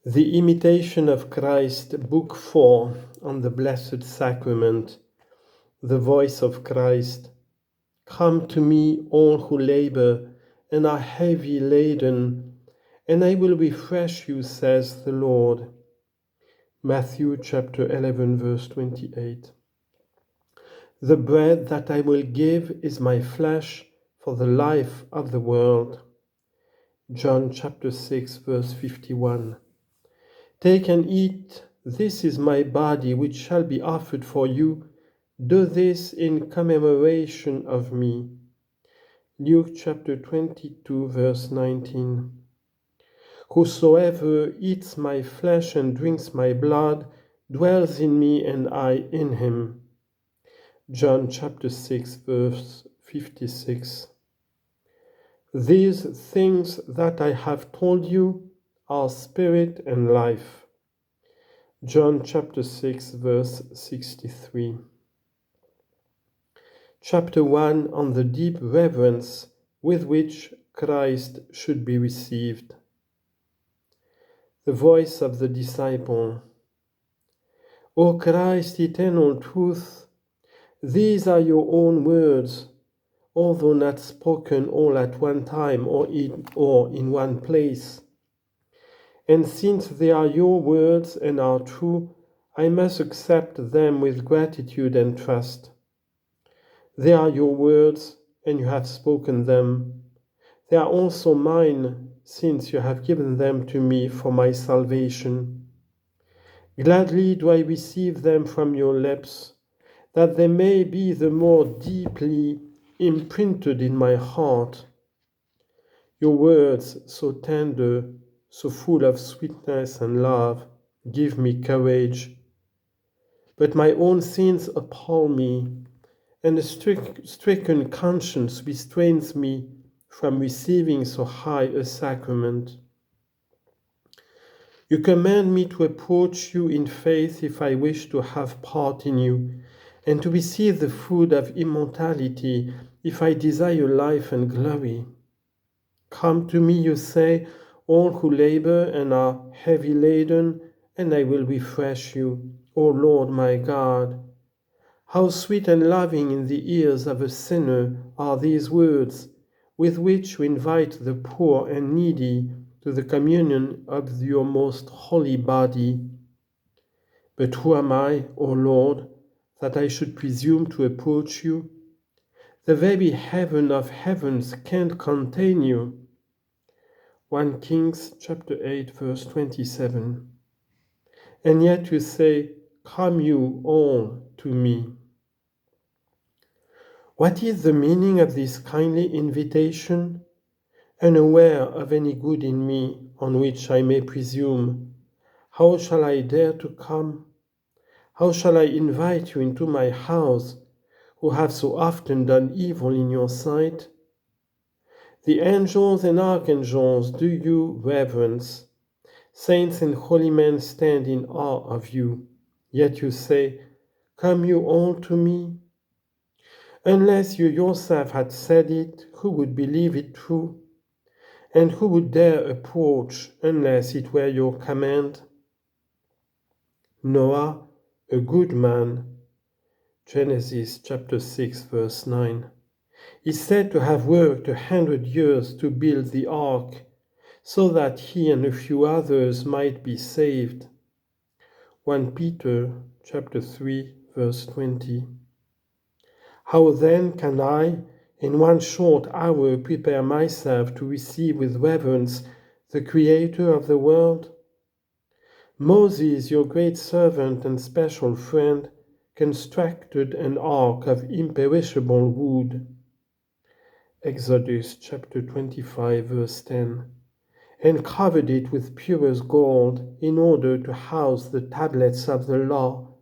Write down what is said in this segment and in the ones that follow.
The Imitation of Christ, Book 4, on the Blessed Sacrament. The voice of Christ. Come to me, all who labor and are heavy laden, and I will refresh you, says the Lord. Matthew chapter 11, verse 28. The bread that I will give is my flesh for the life of the world. John chapter 6, verse 51. Take and eat, this is my body which shall be offered for you. Do this in commemoration of me. Luke chapter 22, verse 19. Whosoever eats my flesh and drinks my blood dwells in me and I in him. John chapter 6, verse 56. These things that I have told you are spirit and life. John chapter 6, verse 63. Chapter 1 on the deep reverence with which Christ should be received. The voice of the disciple. O Christ, eternal truth, these are your own words, although not spoken all at one time or in one place. And since they are your words and are true, I must accept them with gratitude and trust. They are your words, and you have spoken them. They are also mine, since you have given them to me for my salvation. Gladly do I receive them from your lips, that they may be the more deeply imprinted in my heart. Your words, so tender, so full of sweetness and love, give me courage. But my own sins appall me, and a stricken conscience restrains me from receiving so high a sacrament. You command me to approach you in faith if I wish to have part in you, and to receive the food of immortality if I desire life and glory. Come to me, you say, all who labor and are heavy laden, and I will refresh you, O Lord my God. How sweet and loving in the ears of a sinner are these words, with which you invite the poor and needy to the communion of your most holy body. But who am I, O Lord, that I should presume to approach you? The very heaven of heavens can't contain you. 1 Kings chapter 8, verse 27. And yet you say, come you all to me. What is the meaning of this kindly invitation? Unaware of any good in me on which I may presume, how shall I dare to come? How shall I invite you into my house, who have so often done evil in your sight? The angels and archangels do you reverence. Saints and holy men stand in awe of you. Yet you say, come you all to me? Unless you yourself had said it, who would believe it true? And who would dare approach unless it were your command? Noah, a good man, Genesis chapter 6, verse 9, is said to have worked 100 years to build the ark, so that he and a few others might be saved. 1 Peter chapter 3, verse 20. How then can I, in one short hour, prepare myself to receive with reverence the Creator of the world? Moses, your great servant and special friend, constructed an ark of imperishable wood. Exodus chapter 25, verse 10. And covered it with purest gold in order to house the tablets of the law.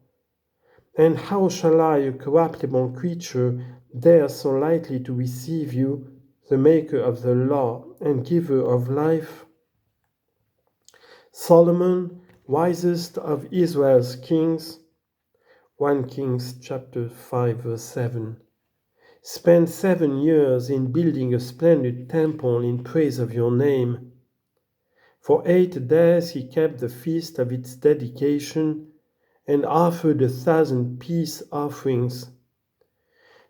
And how shall I, a corruptible creature, dare so lightly to receive you, the maker of the law and giver of life? Solomon, wisest of Israel's kings, 1 Kings chapter 5, verse 7, spent 7 years in building a splendid temple in praise of your name. For 8 days he kept the feast of its dedication and offered 1,000 peace offerings.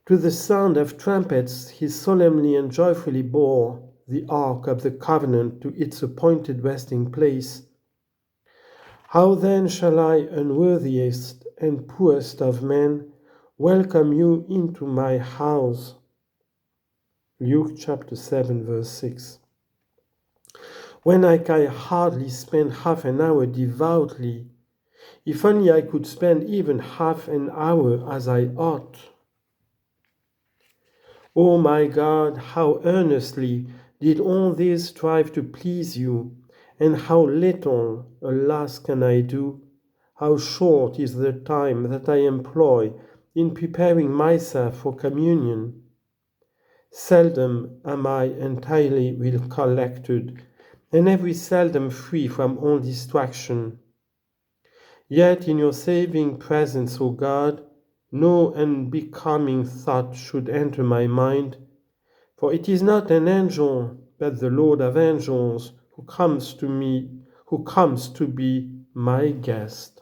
To the sound of trumpets he solemnly and joyfully bore the ark of the covenant to its appointed resting place. How then shall I, unworthiest and poorest of men, welcome you into my house? Luke chapter 7, verse 6. When I can hardly spend half an hour devoutly, if only I could spend even half an hour as I ought. O my God, how earnestly did all this strive to please you, and how little, alas, can I do? How short is the time that I employ in preparing myself for communion? Seldom am I entirely recollected, and every seldom free from all distraction. Yet in your saving presence, O God, no unbecoming thought should enter my mind, for it is not an angel, but the Lord of angels, who comes to be my guest.